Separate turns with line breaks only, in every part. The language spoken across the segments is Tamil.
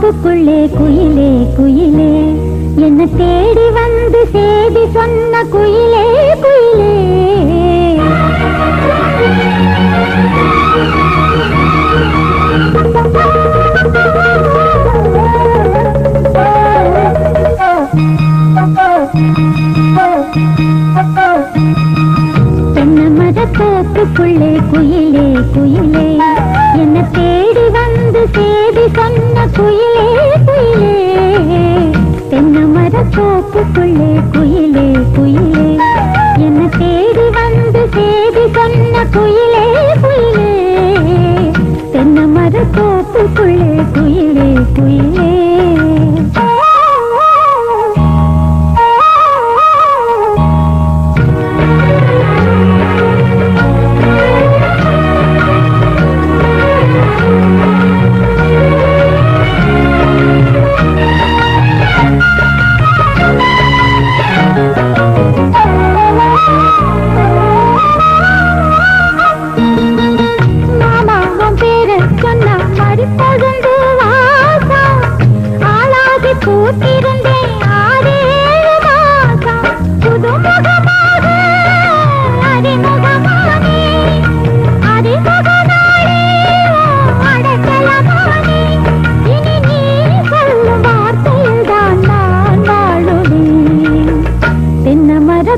தோப்புக்குள்ளே குயிலே குயிலே என்ன தேடி வந்து சேதி சொன்ன குயிலே குயிலே தென்னை மரத்தோப்புக்குள்ளே குயிலே குயிலே என்ன தேடி வந்து சேதி சொன்ன குயிலே குயிலே தென்னை மரத்தோப்புக்குள்ளே குயிலே குயிலே என்ன தேடி வந்து சேதி சொன்ன குயிலே குயிலே தென்னை மரத்தோப்புக்குள்ளே குயிலே குயிலே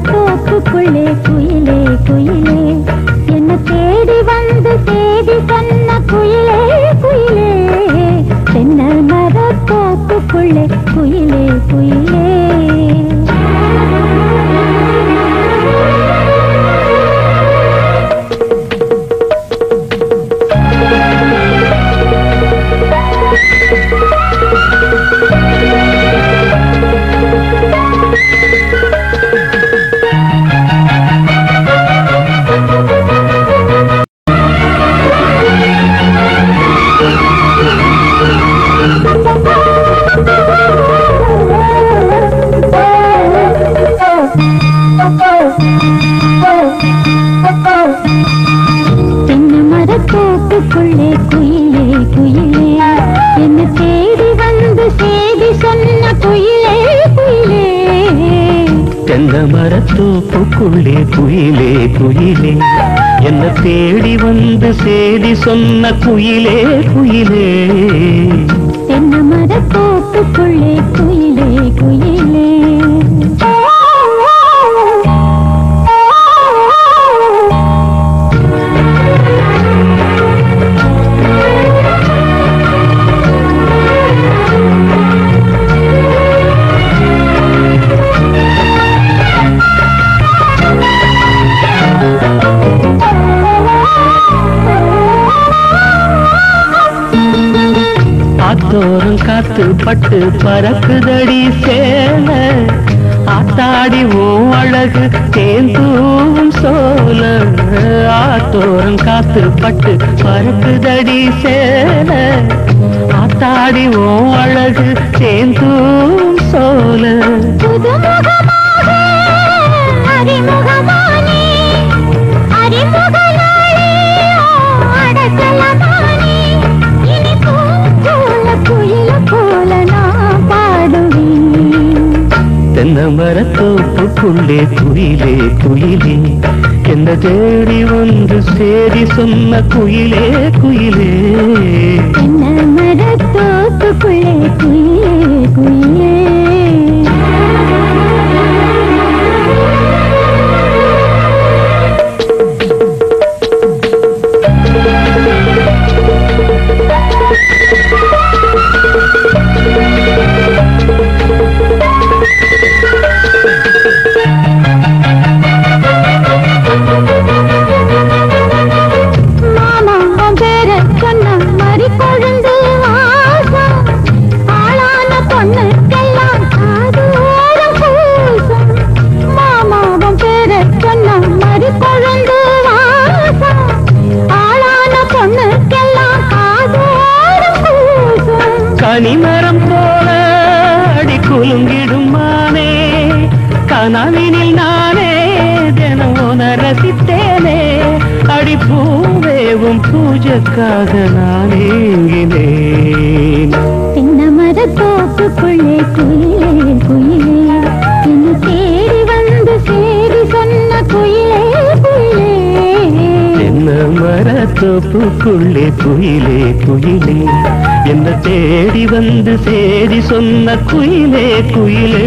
தோப்புக்குள்ளே குயிலே குயிலே என்ன தேடி வந்து சேதி சொன்ன குயிலே குயிலே தென்னை மரத்தோப்புக்குள்ளே குயிலே குயிலே தென்னை மரத்தோப்புக்குள்ளே குயிலே குயிலே என்ன தேடி வந்து சேதி சொன்ன குயிலே குயிலே
தென்னை மரத்தோப்புக்குள்ளே குயிலே குயிலே என்ன தேடி வந்து சேதி சொன்ன குயிலே குயிலே
தென்னை மரத்தோப்புக்குள்ளே குயிலே குயிலே
ஆத்தோரம் காத்து பட்டு பறக்குதடி சேல ஆத்தாடி ஓ அழகு தேந்தூவும் சோல ஆத்தோரம் காத்து பட்டு பறக்குதடி சேல ஆத்தாடி ஓ அழகு தேந்தூவும் சோல
புதுமுகமாக அறிமுகமானே அறிமுகனாலே அடக்கலமானே இனி பூங்கோல குயில போல நான் பாடுவேன்
தென்னை மரத்தோப்புக்குள்ளே குயிலே குயிலே என்ன தேடி வந்து சேதி சொன்ன குயிலே குயிலே
தென்னை மரத்தோப்புக்குள்ளே குயிலே குயிலே
கனிமரம் போல அடி குலுங்கிடும் மானே கனவினில் நானே தினம் ரசித்தேனே அடி பூவேவும் பூஜைக்காக நான் ஏங்கினேன். மரத்தோப்புக்குள்ளே குயிலே குயிலே என்ன தேடி வந்து சேதி சொன்ன குயிலே குயிலே